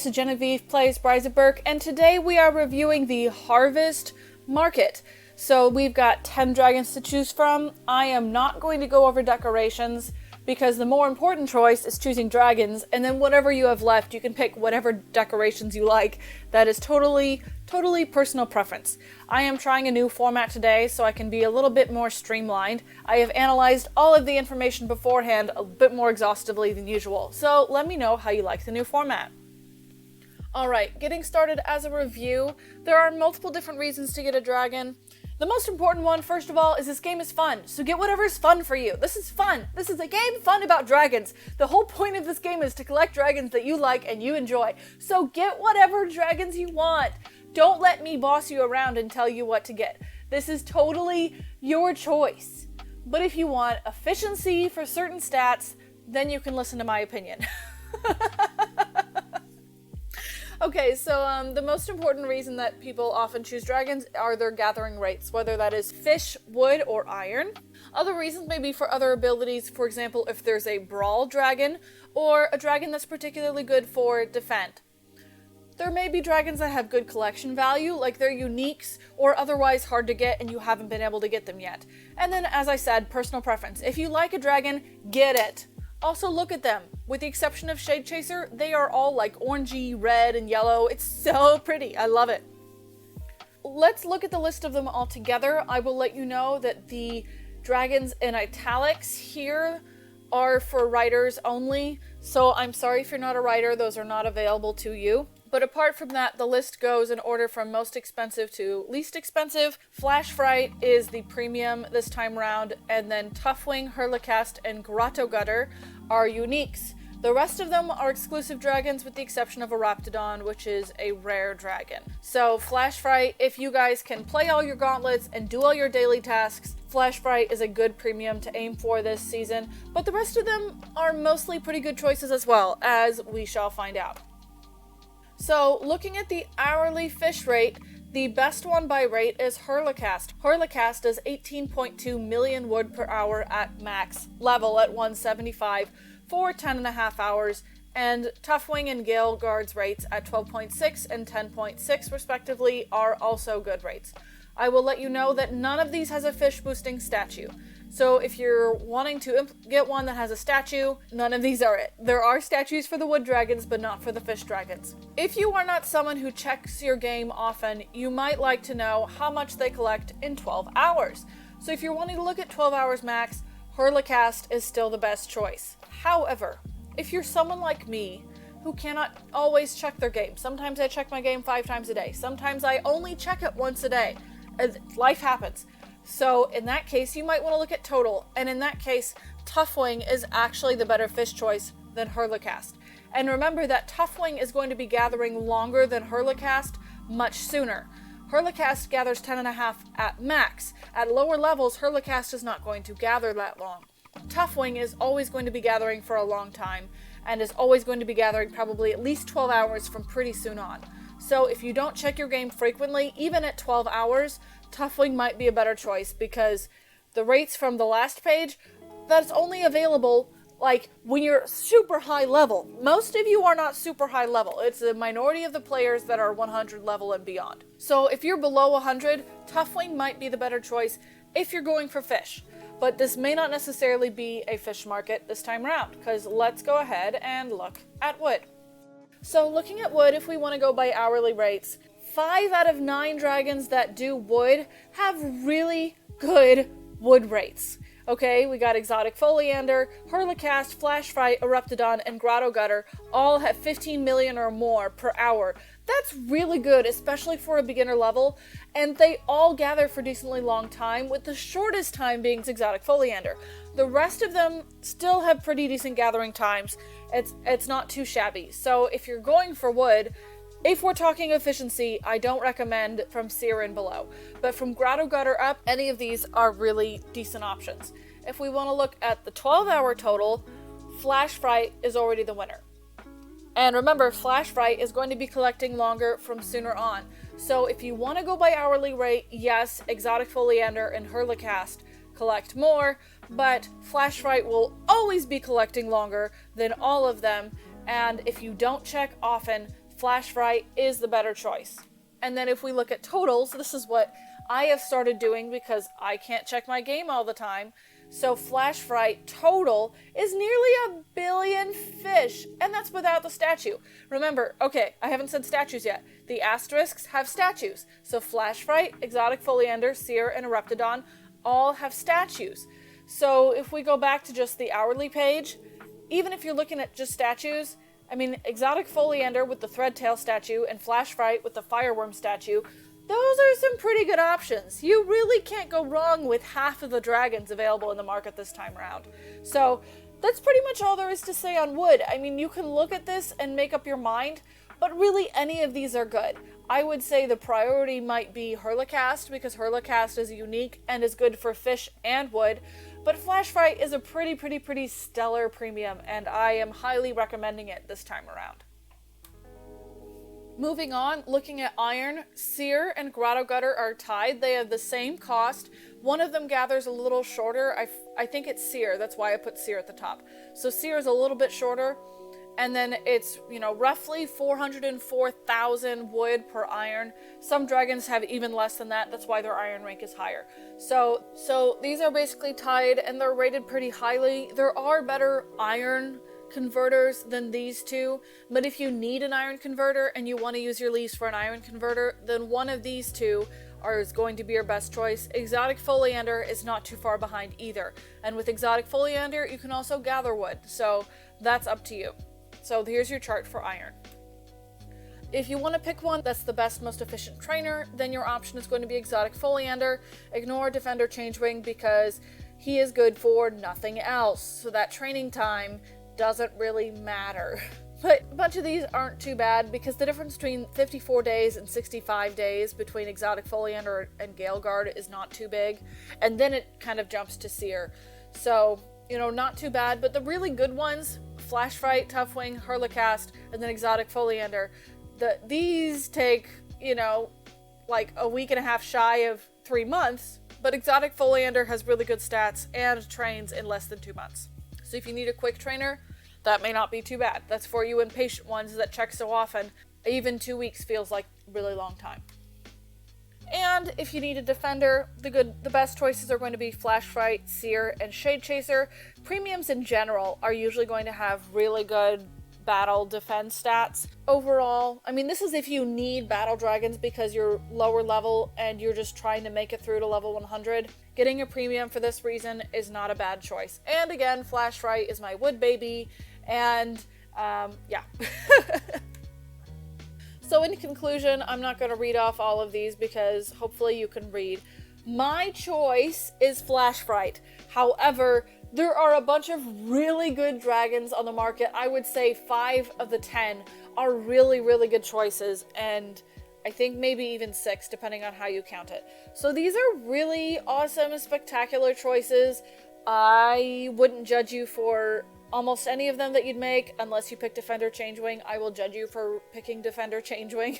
this is Genevieve Plays Berk, and today we are reviewing the Harvest Market. So we've got 10 dragons to choose from. I am not going to go over decorations, because the more important choice is choosing dragons, and then whatever you have left, you can pick whatever decorations you like. That is totally personal preference. I am trying a new format today, so I can be a little bit more streamlined. I have analyzed all of the information beforehand a bit more exhaustively than usual, so let me know how you like the new format. Alright, getting started as a review, there are multiple different reasons to get a dragon. The most important one, first of all, is this game is fun, so get whatever is fun for you. This is fun. This is a game fun about dragons. The whole point of this game is to collect dragons that you like and you enjoy. So get whatever dragons you want. Don't let me boss you around and tell you what to get. This is totally your choice. But if you want efficiency for certain stats, then you can listen to my opinion. Okay, so the most important reason that people often choose dragons are their gathering rates, whether that is fish, wood, or iron. Other reasons may be for other abilities, for example, if there's a brawl dragon, or a dragon that's particularly good for defend. There may be dragons that have good collection value, like they're uniques, or otherwise hard to get and you haven't been able to get them yet. And then, as I said, personal preference. If you like a dragon, get it. Also, look at them. With the exception of Shadechaser, they are all like orangey, red, and yellow. It's so pretty. I love it. Let's look at the list of them all together. I will let you know that the dragons in italics here are for writers only. So I'm sorry if you're not a writer, those are not available to you. But apart from that, the list goes in order from most expensive to least expensive. Flashfright is the premium this time around, and then Tuffwing, Hurleqast, and Grotto Gutter are uniques. The rest of them are exclusive dragons with the exception of Eruptodon, which is a rare dragon. So Flashfright, if you guys can play all your gauntlets and do all your daily tasks, Flashfright is a good premium to aim for this season, but the rest of them are mostly pretty good choices as well, as we shall find out. So, looking at the hourly fish rate, the best one by rate is Hurleqast. Hurleqast does 18.2 million wood per hour at max level at 175 for 10.5 hours, and Tuffwing and Galeguard's rates at 12.6 and 10.6 respectively are also good rates. I will let you know that none of these has a fish boosting statue. So if you're wanting to get one that has a statue, none of these are it. There are statues for the wood dragons, but not for the fish dragons. If you are not someone who checks your game often, you might like to know how much they collect in 12 hours. So if you're wanting to look at 12 hours max, Hurleqast is still the best choice. However, if you're someone like me, who cannot always check their game, sometimes I check my game 5 times a day, sometimes I only check it once a day, life happens. So in that case, you might want to look at total, and in that case, Tuffwing is actually the better fish choice than Hurleqast. And remember that Tuffwing is going to be gathering longer than Hurleqast much sooner. Hurleqast gathers 10.5 at max. At lower levels, Hurleqast is not going to gather that long. Tuffwing is always going to be gathering for a long time, and is always going to be gathering probably at least 12 hours from pretty soon on. So if you don't check your game frequently, even at 12 hours, Tuffwing might be a better choice, because the rates from the last page, that's only available like when you're super high level. Most of you are not super high level. It's a minority of the players that are 100 level and beyond. So if you're below 100, Tuffwing might be the better choice if you're going for fish. But this may not necessarily be a fish market this time around, because let's go ahead and look at wood. So looking at wood, if we want to go by hourly rates, 5 out of 9 dragons that do wood have really good wood rates. Okay, we got Exotic Foliander, Hurleqast, Flashfright, Eruptodon, and Grotto Gutter all have 15 million or more per hour. That's really good, especially for a beginner level, and they all gather for decently long time, with the shortest time being Exotic Foliander. The rest of them still have pretty decent gathering times. It's not too shabby. So if you're going for wood, if we're talking efficiency, I don't recommend from Sear and below, but from Grotto Gutter up, any of these are really decent options. If we want to look at the 12-hour total, Flashfright is already the winner. And remember, Flashfright is going to be collecting longer from sooner on. So if you want to go by hourly rate, yes, Exotic Foliander and Hurleqast collect more, but Flashfright will always be collecting longer than all of them, and if you don't check often, Flashfright is the better choice. And then if we look at totals, this is what I have started doing because I can't check my game all the time. So Flashfright total is nearly 1 billion fish, and that's without the statue. Remember, okay, I haven't said statues yet. The asterisks have statues. So Flashfright, Exotic Foliander, Sear, and Eruptodon all have statues. So if we go back to just the hourly page, even if you're looking at just statues, I mean, Exotic Foliander with the Threadtail statue and Flashfright with the Fireworm statue, those are some pretty good options. You really can't go wrong with half of the dragons available in the market this time around. So that's pretty much all there is to say on wood. I mean, you can look at this and make up your mind, but really any of these are good. I would say the priority might be Hurleqast because Hurleqast is unique and is good for fish and wood. But Flashfright is a pretty stellar premium, and I am highly recommending it this time around. Moving on, looking at iron, Sear and Grotto Gutter are tied. They have the same cost. One of them gathers a little shorter. I think it's Sear. That's why I put Sear at the top. So Sear is a little bit shorter. And then it's, roughly 404,000 wood per iron. Some dragons have even less than that. That's why their iron rank is higher. So these are basically tied and they're rated pretty highly. There are better iron converters than these two, but if you need an iron converter and you want to use your leaves for an iron converter, then one of these two is going to be your best choice. Exotic Foliander is not too far behind either. And with Exotic Foliander, you can also gather wood. So that's up to you. So here's your chart for iron. If you want to pick one that's the best, most efficient trainer, then your option is going to be Exotic Foliander. Ignore Defender Changewing because he is good for nothing else. So that training time doesn't really matter. But a bunch of these aren't too bad because the difference between 54 days and 65 days between Exotic Foliander and Galeguard is not too big. And then it kind of jumps to Sear. So, not too bad. But the really good ones, Flashfright, Tuffwing, Hurleqast, and then Exotic Foliander, these take, like a week and a half shy of 3 months. But Exotic Foliander has really good stats and trains in less than 2 months. So if you need a quick trainer, that may not be too bad. That's for you impatient ones that check so often. Even 2 weeks feels like a really long time. And if you need a defender, the best choices are going to be Flashfright, Sear, and Shadechaser. Premiums in general are usually going to have really good battle defense stats. Overall, I mean, this is if you need battle dragons because you're lower level and you're just trying to make it through to level 100. Getting a premium for this reason is not a bad choice. And again, Flashfright is my wood baby, and yeah. So in conclusion, I'm not going to read off all of these because hopefully you can read. My choice is Flashfright. However, there are a bunch of really good dragons on the market. I would say 5 of the 10 are really good choices, and I think maybe even 6 depending on how you count it. So these are really awesome and spectacular choices. I wouldn't judge you for almost any of them that you'd make unless you pick Defender Changewing. I will judge you for picking Defender Changewing.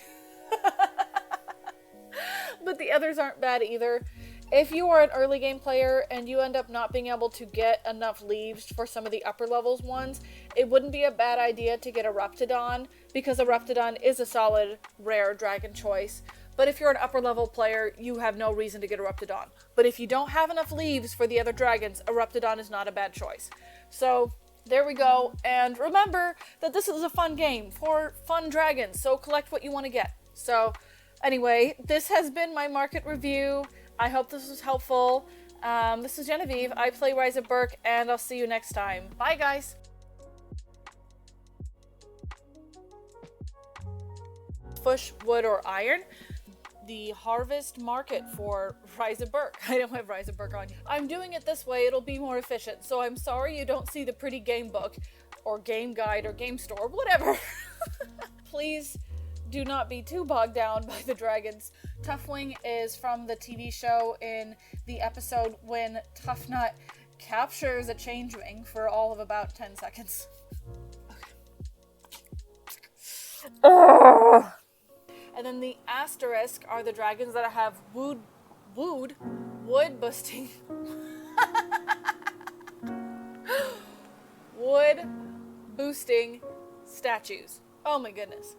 But the others aren't bad either. If you are an early game player and you end up not being able to get enough leaves for some of the upper levels ones, it wouldn't be a bad idea to get Eruptodon because Eruptodon is a solid rare dragon choice. But if you're an upper level player, you have no reason to get Eruptodon. But if you don't have enough leaves for the other dragons, Eruptodon is not a bad choice. So there we go. And remember that this is a fun game for fun dragons. So collect what you want to get. So anyway, this has been my market review. I hope this was helpful. This is Genevieve. I play Rise of Berk, and I'll see you next time. Bye, guys! Fish, wood, or iron. The harvest market for Rise of Berk. I don't have Rise of Berk on. I'm doing it this way. It'll be more efficient. So I'm sorry you don't see the pretty game book, or game guide, or game store, whatever. Please do not be too bogged down by the dragons. Tuffwing is from the TV show in the episode when Tuffnut captures a Changewing for all of about 10 seconds. Okay. And then the asterisk are the dragons that have wood boosting wood boosting statues. Oh my goodness.